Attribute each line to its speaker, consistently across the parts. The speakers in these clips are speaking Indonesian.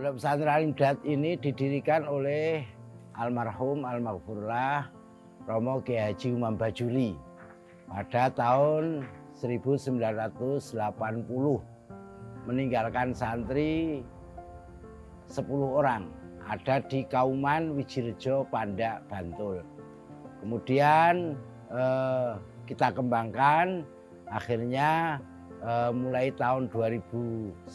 Speaker 1: Pondok Pesantren Al-Imdad ini didirikan oleh almarhum almarhumlah Romo Kiai Haji Umam Bajuri pada tahun 1980, meninggalkan santri 10 orang, ada di Kauman, Wijirejo, Pandak, Bantul. Kemudian kita kembangkan, akhirnya mulai tahun 2009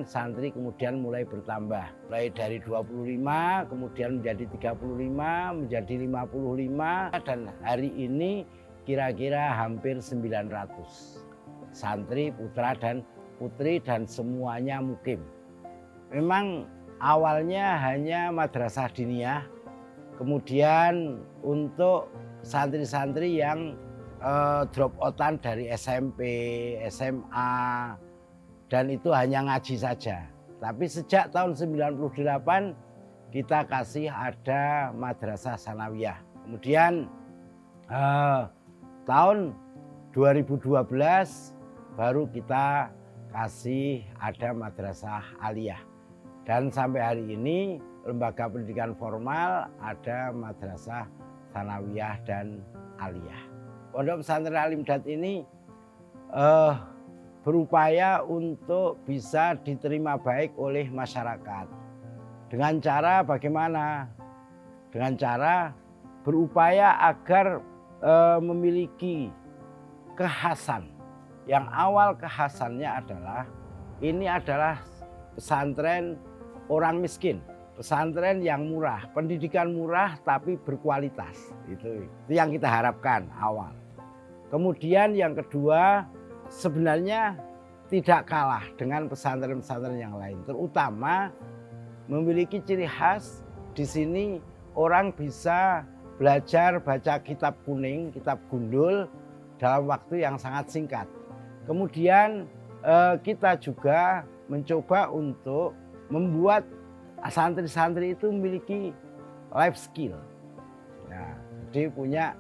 Speaker 1: santri kemudian mulai bertambah, mulai dari 25 kemudian menjadi 35, menjadi 55, dan hari ini kira-kira hampir 900 santri putra dan putri dan semuanya mukim. Memang awalnya hanya madrasah diniyah, kemudian untuk santri-santri yang drop outan dari SMP, SMA, dan itu hanya ngaji saja. Tapi sejak tahun 98 kita kasih ada madrasah sanawiyah. Kemudian tahun 2012 baru kita kasih ada madrasah aliyah. Dan sampai hari ini lembaga pendidikan formal ada madrasah sanawiyah dan aliyah. Pondok Pesantren Al-Imdad ini berupaya untuk bisa diterima baik oleh masyarakat. Dengan cara bagaimana? Dengan cara berupaya agar memiliki kekhasan. Yang awal kekhasannya adalah ini adalah pesantren orang miskin. Pesantren yang murah, pendidikan murah tapi berkualitas. Itu yang kita harapkan awal. Kemudian yang kedua, sebenarnya tidak kalah dengan pesantren-pesantren yang lain. Terutama memiliki ciri khas di sini orang bisa belajar baca kitab kuning, kitab gundul dalam waktu yang sangat singkat. Kemudian kita juga mencoba untuk membuat santri-santri itu memiliki life skill. Nah, jadi punya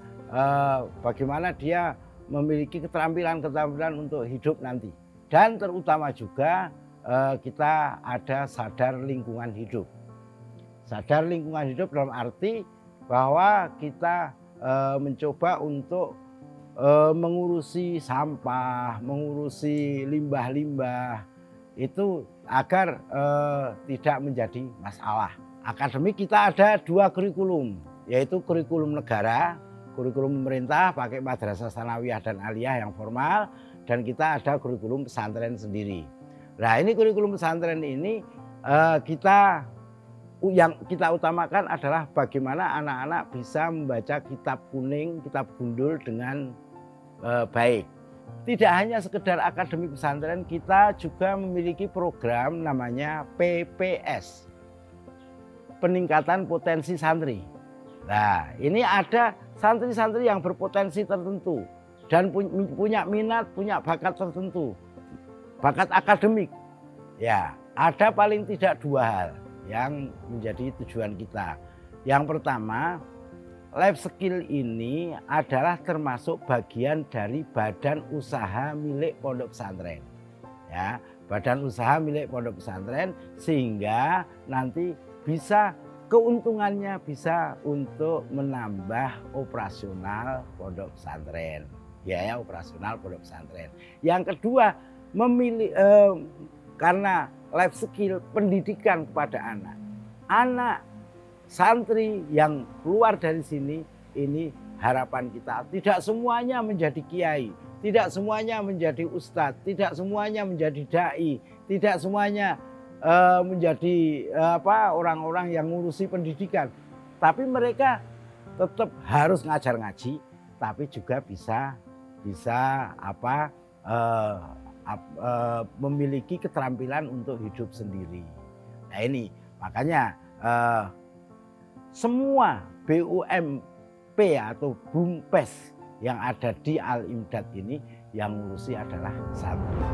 Speaker 1: bagaimana dia memiliki keterampilan-keterampilan untuk hidup nanti. Dan terutama juga kita ada sadar lingkungan hidup. Sadar lingkungan hidup dalam arti bahwa kita mencoba untuk mengurusi sampah, mengurusi limbah-limbah, itu agar tidak menjadi masalah. Akademik kita ada 2 kurikulum, yaitu kurikulum negara, kurikulum pemerintah pakai madrasah sanawiyah dan aliyah yang formal, dan kita ada kurikulum pesantren sendiri. Nah, ini kurikulum pesantren ini yang kita utamakan adalah bagaimana anak-anak bisa membaca kitab kuning, kitab gundul dengan baik. Tidak hanya sekedar akademik pesantren, kita juga memiliki program namanya PPS, peningkatan potensi santri. Nah, ini ada santri-santri yang berpotensi tertentu dan punya minat, punya bakat tertentu, bakat akademik. Ya, ada paling tidak 2 hal yang menjadi tujuan kita. Yang pertama, life skill ini adalah termasuk bagian dari badan usaha milik pondok pesantren. Ya, badan usaha milik pondok pesantren, sehingga nanti bisa keuntungannya bisa untuk menambah operasional pondok pesantren, biaya operasional pondok pesantren. Yang kedua, karena life skill pendidikan kepada anak santri yang keluar dari sini, ini harapan kita tidak semuanya menjadi kiai, tidak semuanya menjadi ustadz, tidak semuanya menjadi dai, tidak semuanya menjadi orang-orang yang ngurusi pendidikan, tapi mereka tetap harus ngajar ngaji, tapi juga bisa memiliki keterampilan untuk hidup sendiri. Nah, ini makanya semua BUMP atau BUMPES yang ada di Al-Imdad ini yang ngurusi adalah santri.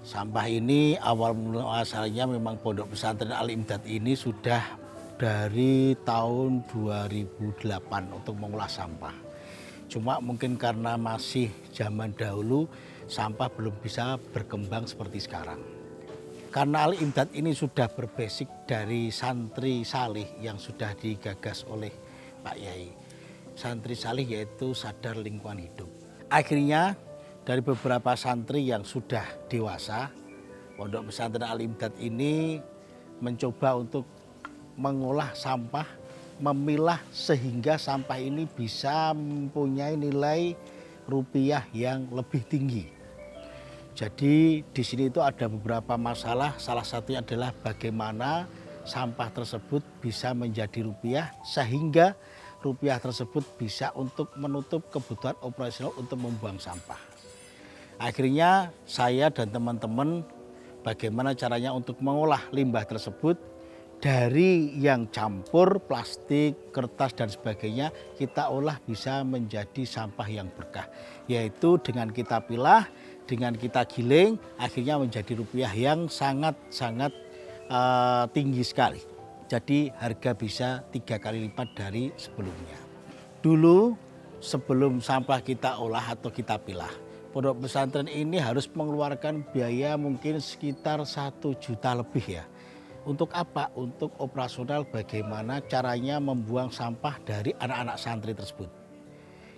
Speaker 2: Sampah ini awal mula asalnya memang Pondok Pesantren Al-Imdad ini sudah dari tahun 2008 untuk mengolah sampah. Cuma mungkin karena masih zaman dahulu sampah belum bisa berkembang seperti sekarang. Karena Al-Imdad ini sudah berbasic dari santri salih yang sudah digagas oleh Pak Yai. Santri salih yaitu sadar lingkungan hidup. Akhirnya dari beberapa santri yang sudah dewasa, Pondok Pesantren Al-Imdad ini mencoba untuk mengolah sampah, memilah sehingga sampah ini bisa mempunyai nilai rupiah yang lebih tinggi. Jadi di sini itu ada beberapa masalah, salah satunya adalah bagaimana sampah tersebut bisa menjadi rupiah sehingga rupiah tersebut bisa untuk menutup kebutuhan operasional untuk membuang sampah. Akhirnya saya dan teman-teman bagaimana caranya untuk mengolah limbah tersebut dari yang campur plastik, kertas dan sebagainya kita olah bisa menjadi sampah yang berkah. Yaitu dengan kita pilah, dengan kita giling akhirnya menjadi rupiah yang sangat-sangat tinggi sekali. Jadi harga bisa 3 kali lipat dari sebelumnya. Dulu sebelum sampah kita olah atau kita pilah, pondok pesantren ini harus mengeluarkan biaya mungkin sekitar 1 juta lebih ya. Untuk apa? Untuk operasional bagaimana caranya membuang sampah dari anak-anak santri tersebut.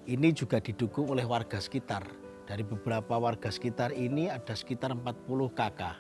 Speaker 2: Ini juga didukung oleh warga sekitar. Dari beberapa warga sekitar ini ada sekitar 40 kakak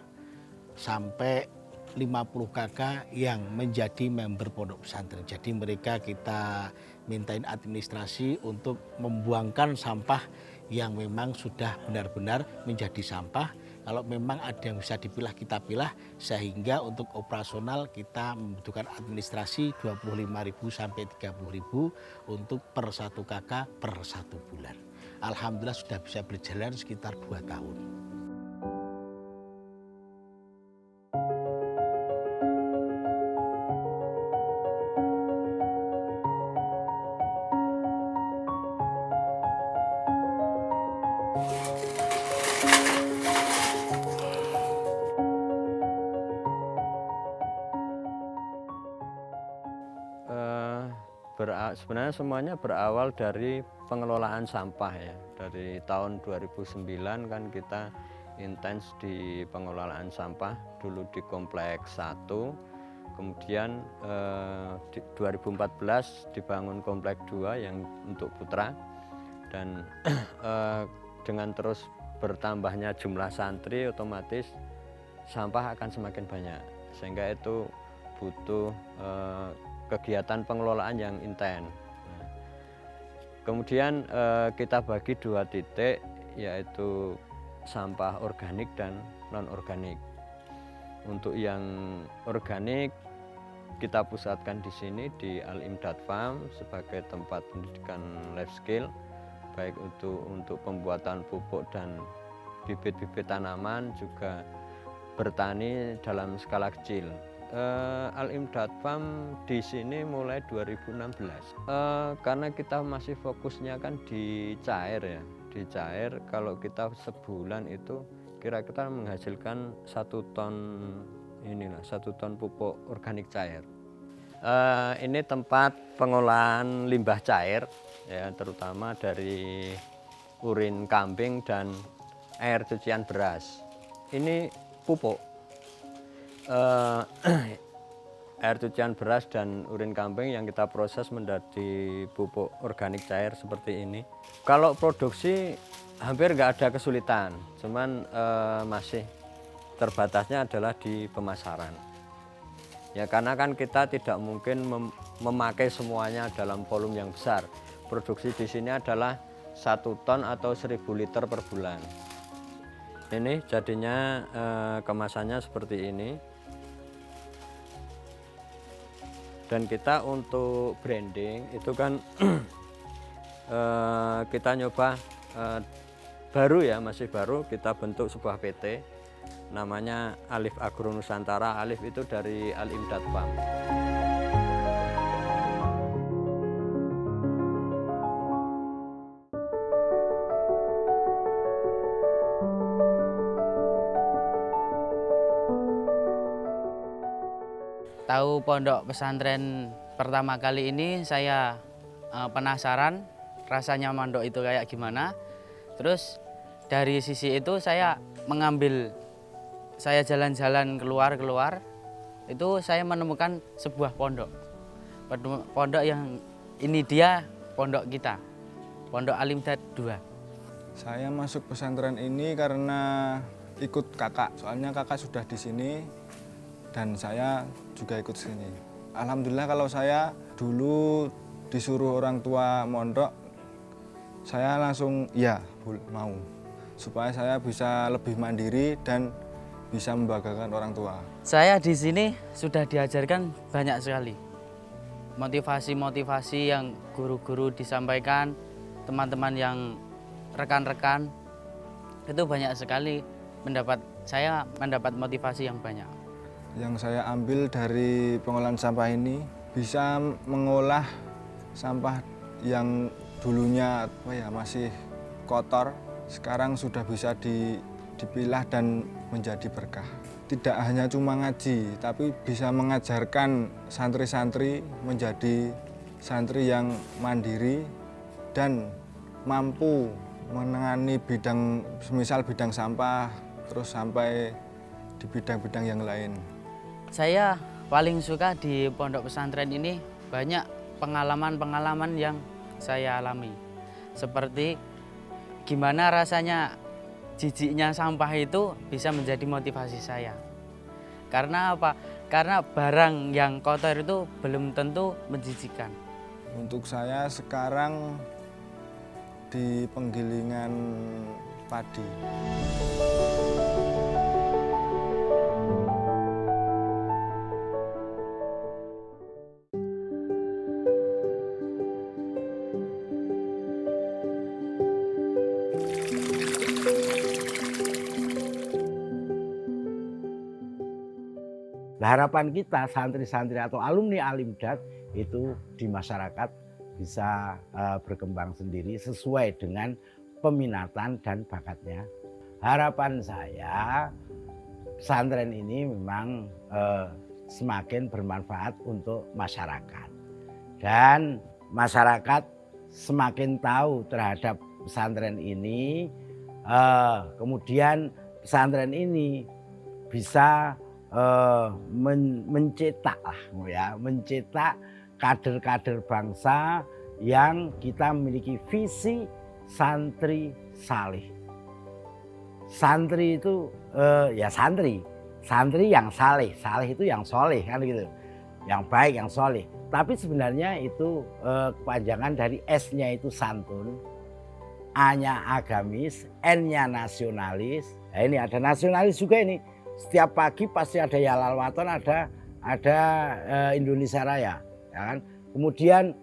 Speaker 2: sampai 50 kakak yang menjadi member pondok pesantren. Jadi mereka kita mintain administrasi untuk membuangkan sampah yang memang sudah benar-benar menjadi sampah. Kalau memang ada yang bisa dipilah kita pilah sehingga untuk operasional kita membutuhkan administrasi 25.000 sampai 30.000 untuk per 1 kakak per 1 bulan. Alhamdulillah sudah bisa berjalan sekitar 2 tahun.
Speaker 3: Sebenarnya semuanya berawal dari pengelolaan sampah ya. Dari tahun 2009 kan kita intens di pengelolaan sampah, dulu di kompleks 1, kemudian di 2014 dibangun kompleks 2 yang untuk putra, dan dengan terus bertambahnya jumlah santri otomatis sampah akan semakin banyak, sehingga itu butuh kegiatan pengelolaan yang intens. Kemudian kita bagi 2 titik, yaitu sampah organik dan non-organik. Untuk yang organik kita pusatkan di sini di Al-Imdad Farm sebagai tempat pendidikan life skill, baik untuk pembuatan pupuk dan bibit-bibit tanaman, juga bertani dalam skala kecil. Al-Imdad Farm di sini mulai 2016. Karena kita masih fokusnya kan di cair ya, di cair. Kalau kita sebulan itu kira-kira menghasilkan 1 ton inilah, 1 ton pupuk organik cair. Ini tempat pengolahan limbah cair ya, terutama dari urin kambing dan air cucian beras. Ini pupuk. Air cucian beras dan urin kambing yang kita proses menjadi pupuk organik cair seperti ini. Kalau produksi hampir nggak ada kesulitan, cuman masih terbatasnya adalah di pemasaran. Ya karena kan kita tidak mungkin memakai semuanya dalam volume yang besar. Produksi di sini adalah 1 ton atau 1.000 liter per bulan. Ini jadinya kemasannya seperti ini. Dan kita untuk branding itu kan kita nyoba baru ya, masih baru, kita bentuk sebuah PT namanya Alif Agro Nusantara. Alif itu dari Al-Imdad Farm.
Speaker 4: tahu pondok pesantren pertama kali ini saya penasaran rasanya mondok itu kayak gimana. Terus dari sisi itu saya jalan-jalan keluar itu saya menemukan sebuah pondok yang ini dia pondok kita, Pondok Al-Imdad 2.
Speaker 5: Saya masuk pesantren ini karena ikut kakak, soalnya kakak sudah di sini dan saya juga ikut sini. Alhamdulillah kalau saya dulu disuruh orang tua mondok, saya langsung ya mau, supaya saya bisa lebih mandiri dan bisa membanggakan orang tua.
Speaker 4: Saya di sini sudah diajarkan banyak sekali motivasi-motivasi yang guru-guru disampaikan, teman-teman yang rekan-rekan itu banyak sekali saya mendapat motivasi yang banyak.
Speaker 5: Yang saya ambil dari pengolahan sampah ini bisa mengolah sampah yang dulunya masih kotor, sekarang sudah bisa dipilah dan menjadi berkah. Tidak hanya cuma ngaji, tapi bisa mengajarkan santri-santri menjadi santri yang mandiri dan mampu menangani semisal bidang sampah, terus sampai di bidang-bidang yang lain.
Speaker 4: Saya paling suka di pondok pesantren ini banyak pengalaman-pengalaman yang saya alami. Seperti gimana rasanya jijiknya sampah itu bisa menjadi motivasi saya. Karena apa? Karena barang yang kotor itu belum tentu menjijikkan.
Speaker 5: Untuk saya sekarang di penggilingan padi.
Speaker 1: Harapan kita santri-santri atau alumni Al-Imdad itu di masyarakat bisa berkembang sendiri sesuai dengan peminatan dan bakatnya. Harapan saya pesantren ini memang semakin bermanfaat untuk masyarakat dan masyarakat semakin tahu terhadap pesantren ini, kemudian pesantren ini bisa mencetak kader-kader bangsa yang kita memiliki visi santri salih. Santri itu santri yang saleh itu yang soleh kan gitu, yang baik, yang soleh. Tapi sebenarnya itu kepanjangan dari S-nya itu santun, A-nya agamis, N-nya nasionalis. Nah, ini ada nasionalis juga ini. Setiap pagi pasti ada Yalal Waton, ada Indonesia Raya, ya kan? Kemudian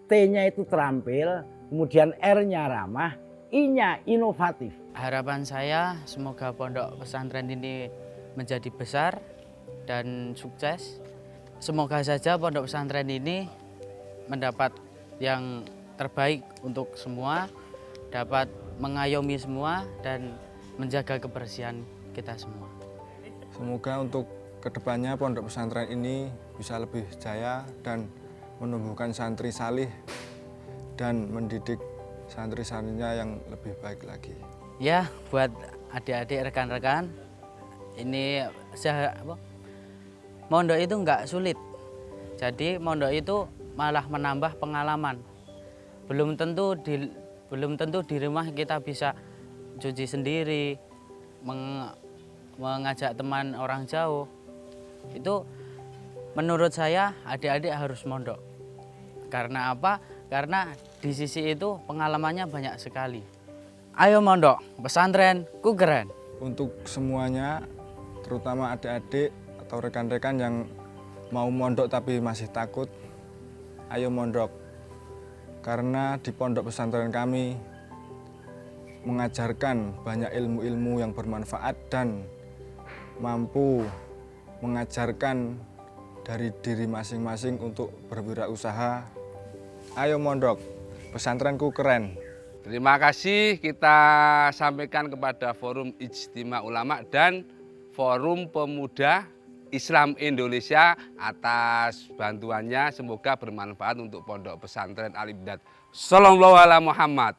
Speaker 1: T-nya itu terampil, kemudian R-nya ramah, I-nya inovatif.
Speaker 4: Harapan saya semoga pondok pesantren ini menjadi besar dan sukses. Semoga saja pondok pesantren ini mendapat yang terbaik untuk semua, dapat mengayomi semua dan menjaga kebersihan kita semua.
Speaker 5: Semoga untuk kedepannya pondok pesantren ini bisa lebih jaya dan menumbuhkan santri salih dan mendidik santri-santrinya yang lebih baik lagi.
Speaker 4: Ya, buat adik-adik rekan-rekan, ini mondok itu nggak sulit. Jadi mondok itu malah menambah pengalaman. Belum tentu di rumah kita bisa cuci sendiri, mengajak teman orang jauh. Itu menurut saya adik-adik harus mondok. Karena apa? Karena di sisi itu pengalamannya banyak sekali. Ayo mondok, pesantren ku keren.
Speaker 5: Untuk semuanya, terutama adik-adik atau rekan-rekan yang mau mondok tapi masih takut, ayo mondok. Karena di pondok pesantren kami mengajarkan banyak ilmu-ilmu yang bermanfaat dan mampu mengajarkan dari diri masing-masing untuk berwirausaha. Ayo mondok, pesantrenku keren.
Speaker 6: Terima kasih kita sampaikan kepada Forum Ijtima Ulama dan Forum Pemuda Islam Indonesia atas bantuannya. Semoga bermanfaat untuk Pondok Pesantren Al Imdad. Shallallahu alaihi Muhammad.